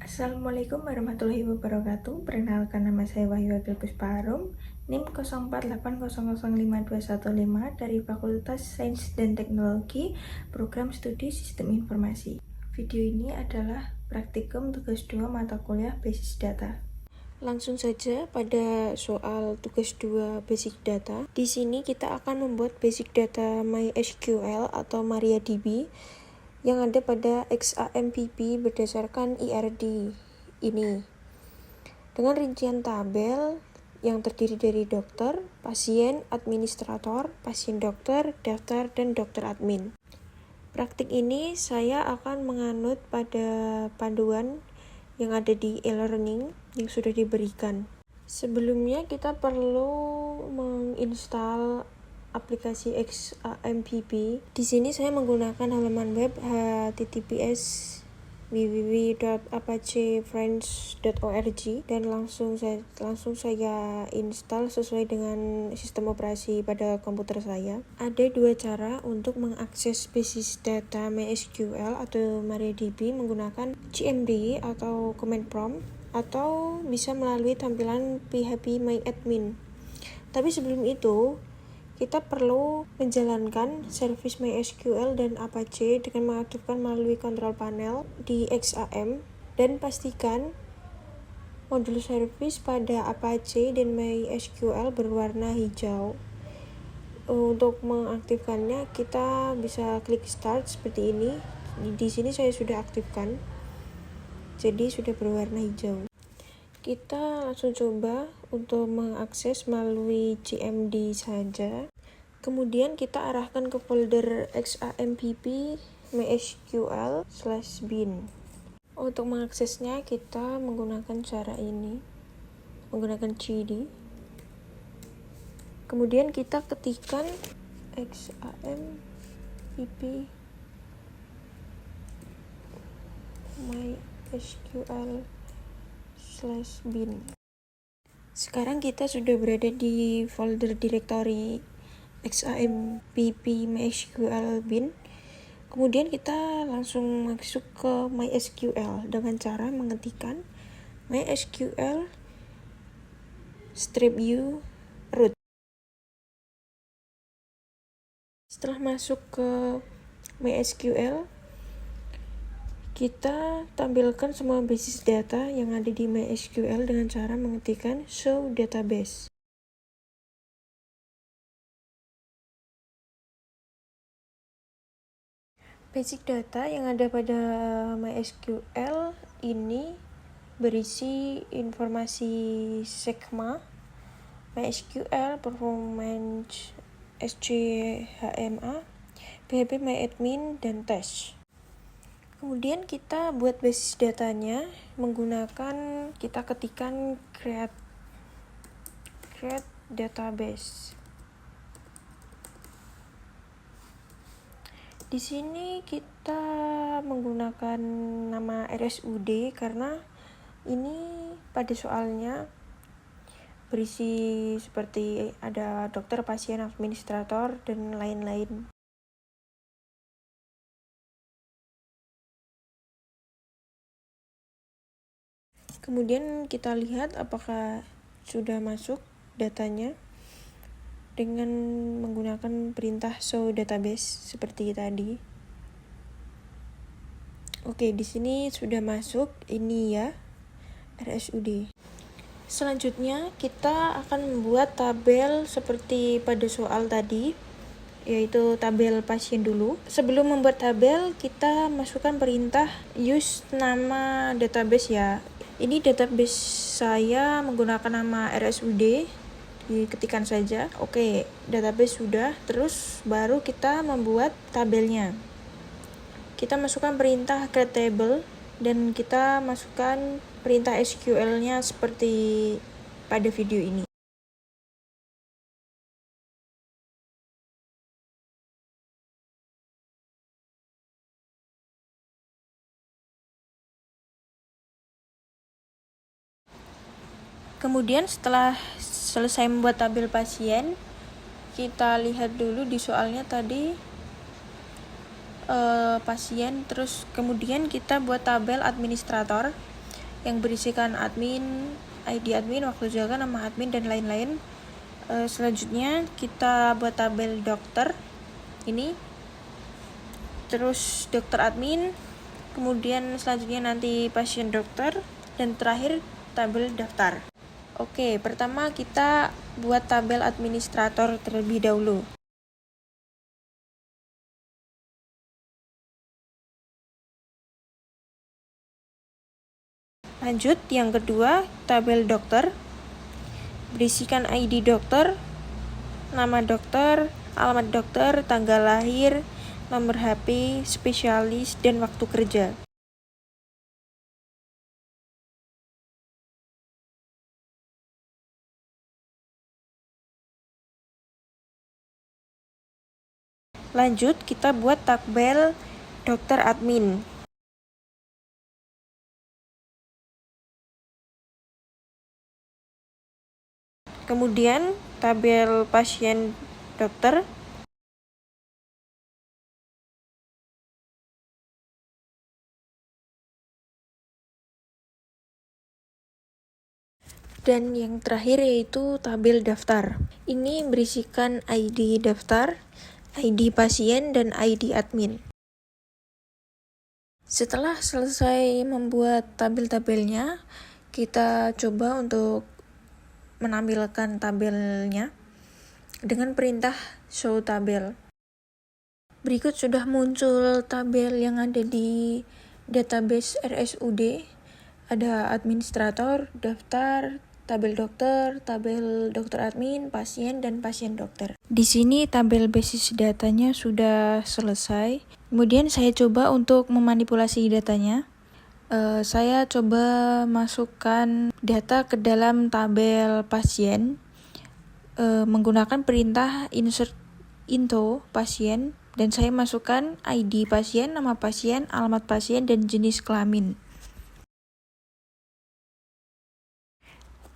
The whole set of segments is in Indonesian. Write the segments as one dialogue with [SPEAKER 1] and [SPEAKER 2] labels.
[SPEAKER 1] Assalamualaikum warahmatullahi wabarakatuh. Perkenalkan, nama saya Wahyu Agil Puspaharum, NIM 0480052115 dari Fakultas Sains dan Teknologi, Program Studi Sistem Informasi. Video ini adalah praktikum tugas 2 mata kuliah Basis Data. Langsung saja pada soal tugas 2 Basic Data. Di sini kita akan membuat Basic Data MySQL atau MariaDB yang ada pada XAMPP berdasarkan IRD ini, dengan rincian tabel yang terdiri dari dokter, pasien, administrator, pasien dokter, daftar, dan dokter admin. Praktik ini saya akan menganut pada panduan yang ada di e-learning yang sudah diberikan. Sebelumnya kita perlu menginstal aplikasi XAMPP. Di sini saya menggunakan halaman web https://www.apachefriends.org dan langsung saya install sesuai dengan sistem operasi pada komputer saya. Ada dua cara untuk mengakses basis data MySQL atau MariaDB menggunakan CMD atau command prompt, atau bisa melalui tampilan PHP My Admin. Tapi sebelum itu, kita perlu menjalankan service MySQL dan Apache dengan mengaktifkan melalui control panel di XAM, dan pastikan modul service pada Apache dan MySQL berwarna hijau. Untuk mengaktifkannya, kita bisa klik start seperti ini. Di sini saya sudah aktifkan, jadi sudah berwarna hijau. Kita langsung coba untuk mengakses melalui CMD saja. Kemudian kita arahkan ke folder XAMPP MySQL/bin. Untuk mengaksesnya kita menggunakan cara ini, menggunakan cd. Kemudian kita ketikkan XAMPP MySQL/bin. Sekarang kita sudah berada di folder directory XAMPP MySQL bin. Kemudian kita langsung masuk ke MySQL dengan cara mengetikkan MySQL-u root. Setelah masuk ke MySQL, kita tampilkan semua basis data yang ada di MySQL dengan cara mengetikkan show database. Basic data yang ada pada MySQL ini berisi informasi SECMA, MySQL, Performance, SCHMA, PHP MyAdmin, dan Test. Kemudian kita buat basis datanya menggunakan, kita ketikkan create database. Di sini kita menggunakan nama RSUD karena ini pada soalnya berisi seperti ada dokter, pasien, administrator, dan lain-lain. Kemudian kita lihat apakah sudah masuk datanya dengan menggunakan perintah show database seperti tadi. Oke, di sini sudah masuk ini ya, RSUD. Selanjutnya kita akan membuat tabel seperti pada soal tadi, yaitu tabel pasien dulu. Sebelum membuat tabel, kita masukkan perintah use nama database ya. Ini database saya menggunakan nama RSUD, diketikkan saja. Oke, database sudah. Terus baru kita membuat tabelnya. Kita masukkan perintah create table dan kita masukkan perintah SQL-nya seperti pada video ini. Kemudian setelah selesai membuat tabel pasien, kita lihat dulu di soalnya tadi pasien, terus kemudian kita buat tabel administrator. yang berisikan admin, ID admin, waktu jaga, nama admin, dan lain-lain. Selanjutnya kita buat tabel dokter ini, terus dokter admin, kemudian selanjutnya nanti pasien dokter, dan terakhir tabel daftar. Oke, pertama kita buat tabel administrator terlebih dahulu. Lanjut, yang kedua, tabel dokter. Berisikan ID dokter, nama dokter, alamat dokter, tanggal lahir, nomor HP, spesialis, dan waktu kerja. Lanjut, kita buat tabel dokter admin. Kemudian tabel pasien dokter. Dan yang terakhir yaitu tabel daftar. Ini berisikan ID daftar, ID pasien, dan ID admin. Setelah selesai membuat tabel-tabelnya, kita coba untuk menampilkan tabelnya dengan perintah show tabel. Berikut sudah muncul tabel yang ada di database RSUD. Ada administrator, daftar, tabel dokter admin, pasien, dan pasien dokter. Di sini tabel basis datanya sudah selesai. Kemudian saya coba untuk memanipulasi datanya. Saya coba masukkan data ke dalam tabel pasien menggunakan perintah insert into pasien, dan saya masukkan ID pasien, nama pasien, alamat pasien, dan jenis kelamin.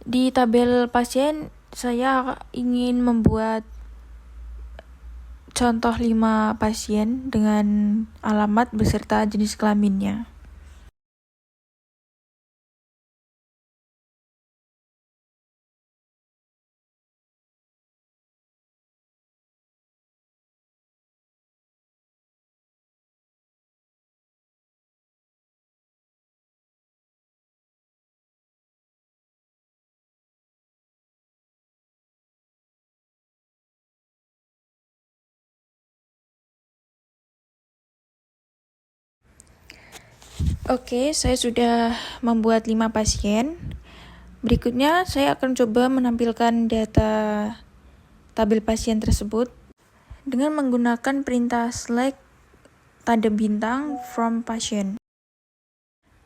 [SPEAKER 1] Di tabel pasien saya ingin membuat contoh 5 pasien dengan alamat beserta jenis kelaminnya. Oke, saya sudah membuat 5 pasien. Berikutnya saya akan coba menampilkan data tabel pasien tersebut dengan menggunakan perintah select tanda bintang from patient.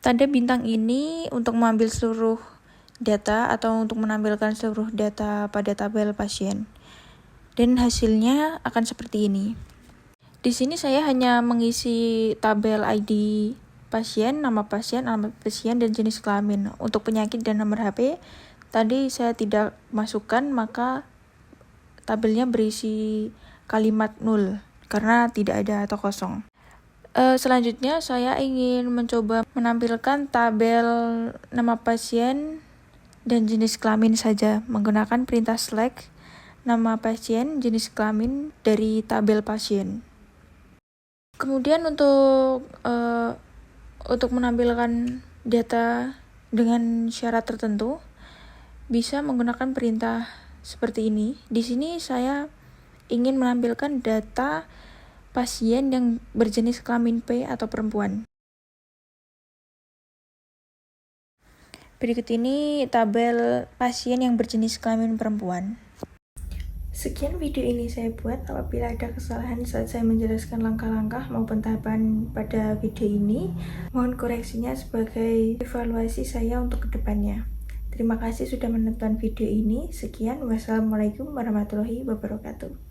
[SPEAKER 1] Tanda bintang ini untuk mengambil seluruh data atau untuk menampilkan seluruh data pada tabel pasien. Dan hasilnya akan seperti ini. Di sini saya hanya mengisi tabel ID pasien, nama pasien, alamat pasien, dan jenis kelamin. Untuk penyakit dan nomor HP, tadi saya tidak masukkan, maka tabelnya berisi kalimat 0, karena tidak ada atau kosong. Selanjutnya, saya ingin mencoba menampilkan tabel nama pasien dan jenis kelamin saja, menggunakan perintah select nama pasien, jenis kelamin dari tabel pasien. Kemudian untuk menampilkan data dengan syarat tertentu, bisa menggunakan perintah seperti ini. Di sini saya ingin menampilkan data pasien yang berjenis kelamin P atau perempuan. Berikut ini tabel pasien yang berjenis kelamin perempuan. Sekian video ini saya buat. Apabila ada kesalahan saat saya menjelaskan langkah-langkah maupun tahapan pada video ini, mohon koreksinya sebagai evaluasi saya untuk kedepannya. Terima kasih sudah menonton video ini. Sekian, wassalamualaikum warahmatullahi wabarakatuh.